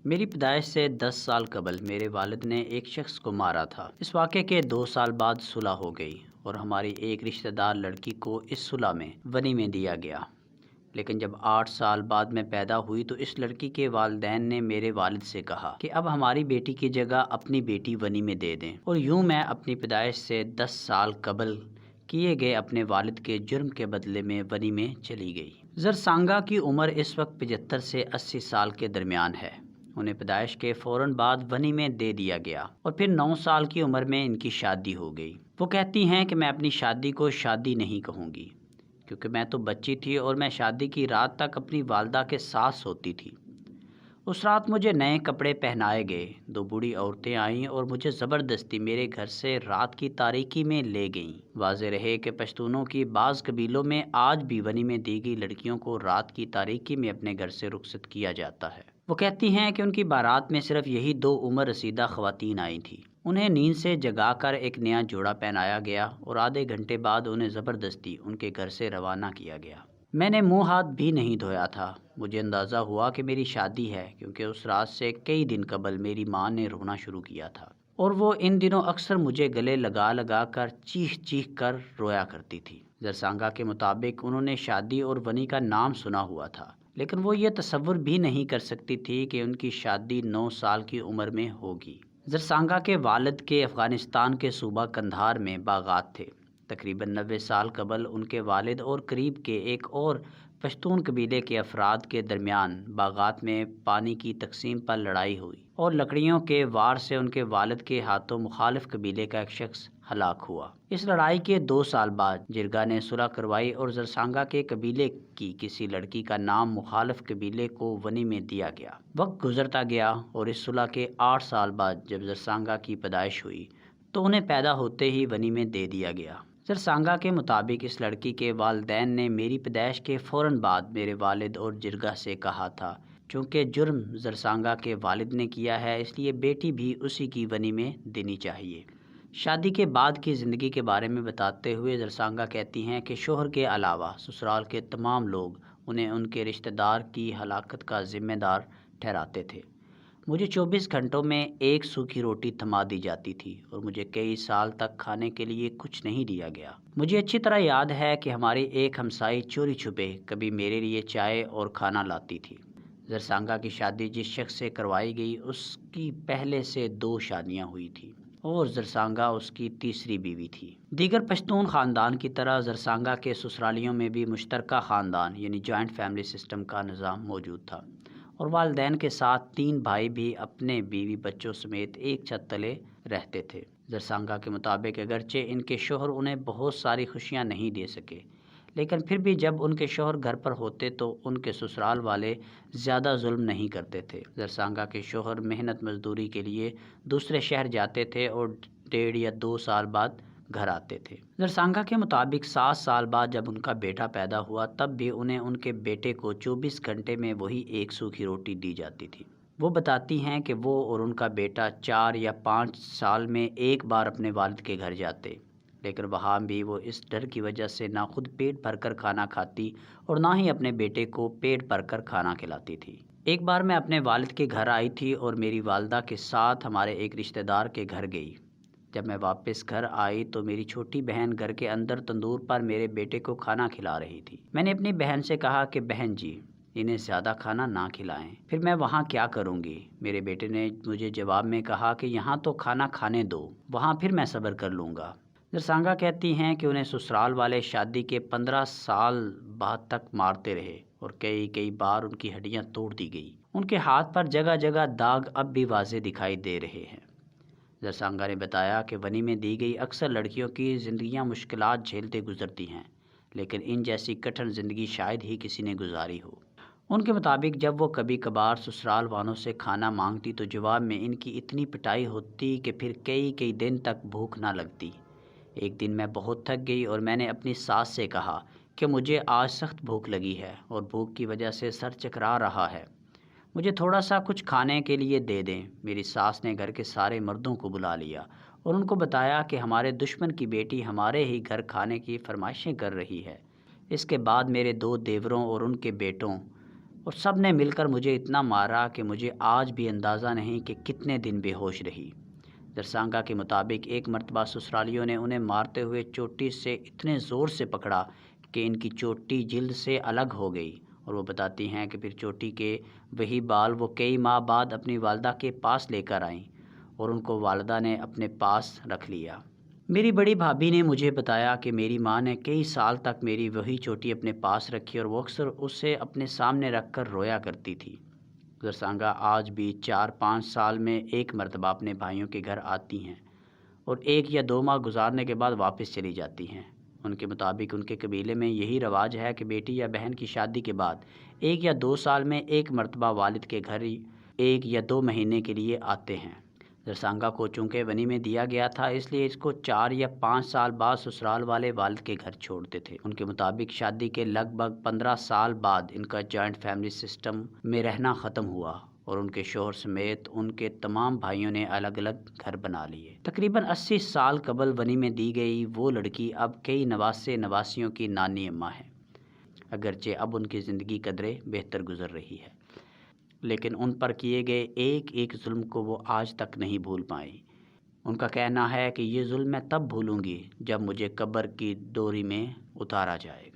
میری پیدائش سے 10 سال قبل میرے والد نے ایک شخص کو مارا تھا۔ اس واقعے کے 2 سال بعد صلح ہو گئی اور ہماری ایک رشتہ دار لڑکی کو اس صلح میں ونی میں دیا گیا۔ لیکن جب 8 سال بعد میں پیدا ہوئی تو اس لڑکی کے والدین نے میرے والد سے کہا کہ اب ہماری بیٹی کی جگہ اپنی بیٹی ونی میں دے دیں، اور یوں میں اپنی پیدائش سے 10 سال قبل کیے گئے اپنے والد کے جرم کے بدلے میں ونی میں چلی گئی۔ زرسانگا کی عمر اس وقت 75 سے 80 سال کے درمیان ہے۔ انہیں پیدائش کے فوراً بعد ونی میں دے دیا گیا اور پھر 9 سال کی عمر میں ان کی شادی ہو گئی۔ وہ کہتی ہیں کہ میں اپنی شادی کو شادی نہیں کہوں گی، کیونکہ میں تو بچی تھی اور میں شادی کی رات تک اپنی والدہ کے ساتھ سوتی تھی۔ اس رات مجھے نئے کپڑے پہنائے گئے، 2 بوڑھی عورتیں آئیں اور مجھے زبردستی میرے گھر سے رات کی تاریکی میں لے گئیں۔ واضح رہے کہ پشتونوں کی بعض قبیلوں میں آج بھی ونی میں دی گئی لڑکیوں کو رات کی تاریکی میں اپنے گھر سے رخصت کیا جاتا ہے۔ وہ کہتی ہیں کہ ان کی بارات میں صرف یہی 2 عمر رسیدہ خواتین آئی تھیں۔ انہیں نیند سے جگا کر ایک نیا جوڑا پہنایا گیا اور آدھے گھنٹے بعد انہیں زبردستی ان کے گھر سے روانہ کیا گیا۔ میں نے منہ ہاتھ بھی نہیں دھویا تھا۔ مجھے اندازہ ہوا کہ میری شادی ہے، کیونکہ اس رات سے کئی دن قبل میری ماں نے رونا شروع کیا تھا، اور وہ ان دنوں اکثر مجھے گلے لگا لگا کر چیخ چیخ کر رویا کرتی تھی۔ زرسانگا کے مطابق انہوں نے شادی اور ونی کا نام سنا ہوا تھا، لیکن وہ یہ تصور بھی نہیں کر سکتی تھی کہ ان کی شادی 9 سال کی عمر میں ہوگی۔ زرسانگا کے والد کے افغانستان کے صوبہ قندھار میں باغات تھے۔ تقریباً 90 سال قبل ان کے والد اور قریب کے ایک اور پشتون قبیلے کے افراد کے درمیان باغات میں پانی کی تقسیم پر لڑائی ہوئی اور لکڑیوں کے وار سے ان کے والد کے ہاتھوں مخالف قبیلے کا ایک شخص ہلاک ہوا۔ اس لڑائی کے 2 سال بعد جرگا نے صلح کروائی اور زرسانگا کے قبیلے کی کسی لڑکی کا نام مخالف قبیلے کو ونی میں دیا گیا۔ وقت گزرتا گیا اور اس صلح کے 8 سال بعد جب زرسانگا کی پیدائش ہوئی تو انہیں پیدا ہوتے ہی ونی میں دے دیا گیا۔ زرسانگا کے مطابق اس لڑکی کے والدین نے میری پیدائش کے فوراً بعد میرے والد اور جرگا سے کہا تھا، چونکہ جرم زرسانگا کے والد نے کیا ہے اس لیے بیٹی بھی اسی کی ونی میں دینی چاہیے۔ شادی کے بعد کی زندگی کے بارے میں بتاتے ہوئے زرسانگا کہتی ہیں کہ شوہر کے علاوہ سسرال کے تمام لوگ انہیں ان کے رشتہ دار کی ہلاکت کا ذمہ دار ٹھہراتے تھے۔ مجھے 24 گھنٹوں میں ایک سوکھی روٹی تھما دی جاتی تھی اور مجھے کئی سال تک کھانے کے لیے کچھ نہیں دیا گیا۔ مجھے اچھی طرح یاد ہے کہ ہماری ایک ہمسائی چوری چھپے کبھی میرے لیے چائے اور کھانا لاتی تھی۔ زرسانگا کی شادی جس شخص سے کروائی گئی اس کی پہلے سے 2 شادیاں ہوئی تھیں اور زرسانگا اس کی تیسری بیوی تھی۔ دیگر پشتون خاندان کی طرح زرسانگا کے سسرالیوں میں بھی مشترکہ خاندان یعنی جوائنٹ فیملی سسٹم کا نظام موجود تھا، اور والدین کے ساتھ 3 بھائی بھی اپنے بیوی بچوں سمیت ایک چھت تلے رہتے تھے۔ زرسانگا کے مطابق اگرچہ ان کے شوہر انہیں بہت ساری خوشیاں نہیں دے سکے، لیکن پھر بھی جب ان کے شوہر گھر پر ہوتے تو ان کے سسرال والے زیادہ ظلم نہیں کرتے تھے۔ زرسانگا کے شوہر محنت مزدوری کے لیے دوسرے شہر جاتے تھے اور 1.5 یا 2 سال بعد گھر آتے تھے۔ زرسانگا کے مطابق 7 سال بعد جب ان کا بیٹا پیدا ہوا تب بھی انہیں ان کے بیٹے کو 24 گھنٹے میں وہی ایک سوکھی روٹی دی جاتی تھی۔ وہ بتاتی ہیں کہ وہ اور ان کا بیٹا 4 یا 5 سال میں ایک بار اپنے والد کے گھر جاتے، لیکن وہاں بھی وہ اس ڈر کی وجہ سے نہ خود پیٹ بھر کر کھانا کھاتی اور نہ ہی اپنے بیٹے کو پیٹ بھر کر کھانا کھلاتی تھی۔ ایک بار میں اپنے والد کے گھر آئی تھی اور میری والدہ کے ساتھ ہمارے ایک رشتہ دار کے گھر گئی۔ جب میں واپس گھر آئی تو میری چھوٹی بہن گھر کے اندر تندور پر میرے بیٹے کو کھانا کھلا رہی تھی۔ میں نے اپنی بہن سے کہا کہ بہن جی، انہیں زیادہ کھانا نہ کھلائیں، پھر میں وہاں کیا کروں گی؟ میرے بیٹے نے مجھے جواب میں کہا کہ یہاں تو کھانا کھانے دو، وہاں پھر میں صبر کر لوں گا۔ زرسانگا کہتی ہیں کہ انہیں سسرال والے شادی کے 15 سال بعد تک مارتے رہے اور کئی بار ان کی ہڈیاں توڑ دی گئی۔ ان کے ہاتھ پر جگہ جگہ داغ اب بھی واضح دکھائی دے رہے ہیں۔ زرسانگا نے بتایا کہ ونی میں دی گئی اکثر لڑکیوں کی زندگیاں مشکلات جھیلتے گزرتی ہیں، لیکن ان جیسی کٹھن زندگی شاید ہی کسی نے گزاری ہو۔ ان کے مطابق جب وہ کبھی کبھار سسرال والوں سے کھانا مانگتی تو جواب میں ان کی اتنی پٹائی ہوتی کہ پھر کئی دن تک بھوک نہ لگتی۔ ایک دن میں بہت تھک گئی اور میں نے اپنی ساس سے کہا کہ مجھے آج سخت بھوک لگی ہے اور بھوک کی وجہ سے سر چکرا رہا ہے، مجھے تھوڑا سا کچھ کھانے کے لیے دے دیں۔ میری ساس نے گھر کے سارے مردوں کو بلا لیا اور ان کو بتایا کہ ہمارے دشمن کی بیٹی ہمارے ہی گھر کھانے کی فرمائشیں کر رہی ہے۔ اس کے بعد میرے 2 دیوروں اور ان کے بیٹوں اور سب نے مل کر مجھے اتنا مارا کہ مجھے آج بھی اندازہ نہیں کہ کتنے دن بے ہوش رہی۔ درسانگا کے مطابق ایک مرتبہ سسرالیوں نے انہیں مارتے ہوئے چوٹی سے اتنے زور سے پکڑا کہ ان کی چوٹی جلد سے الگ ہو گئی، اور وہ بتاتی ہیں کہ پھر چوٹی کے وہی بال وہ کئی ماہ بعد اپنی والدہ کے پاس لے کر آئیں اور ان کو والدہ نے اپنے پاس رکھ لیا۔ میری بڑی بھابھی نے مجھے بتایا کہ میری ماں نے کئی سال تک میری وہی چوٹی اپنے پاس رکھی اور وہ اکثر اسے اپنے سامنے رکھ کر رویا کرتی تھی۔ درسانگا آج بھی 4-5 سال میں ایک مرتبہ اپنے بھائیوں کے گھر آتی ہیں اور 1 یا 2 ماہ گزارنے کے بعد واپس چلی جاتی ہیں۔ ان کے مطابق ان کے قبیلے میں یہی رواج ہے کہ بیٹی یا بہن کی شادی کے بعد 1 یا 2 سال میں ایک مرتبہ والد کے گھر 1 یا 2 مہینے کے لیے آتے ہیں۔ درسانگا کو چونکہ ونی میں دیا گیا تھا، اس لیے اس کو 4 یا 5 سال بعد سسرال والے والد کے گھر چھوڑتے تھے۔ ان کے مطابق شادی کے لگ بھگ 15 سال بعد ان کا جوائنٹ فیملی سسٹم میں رہنا ختم ہوا اور ان کے شوہر سمیت ان کے تمام بھائیوں نے الگ الگ گھر بنا لیے۔ تقریباً 80 سال قبل ونی میں دی گئی وہ لڑکی اب کئی نواسے نواسیوں کی نانی اماں ہے، اگرچہ اب ان کی زندگی قدرے بہتر گزر رہی ہے، لیکن ان پر کیے گئے ایک ایک ظلم کو وہ آج تک نہیں بھول پائیں۔ ان کا کہنا ہے کہ یہ ظلم میں تب بھولوں گی جب مجھے قبر کی ڈوری میں اتارا جائے گا۔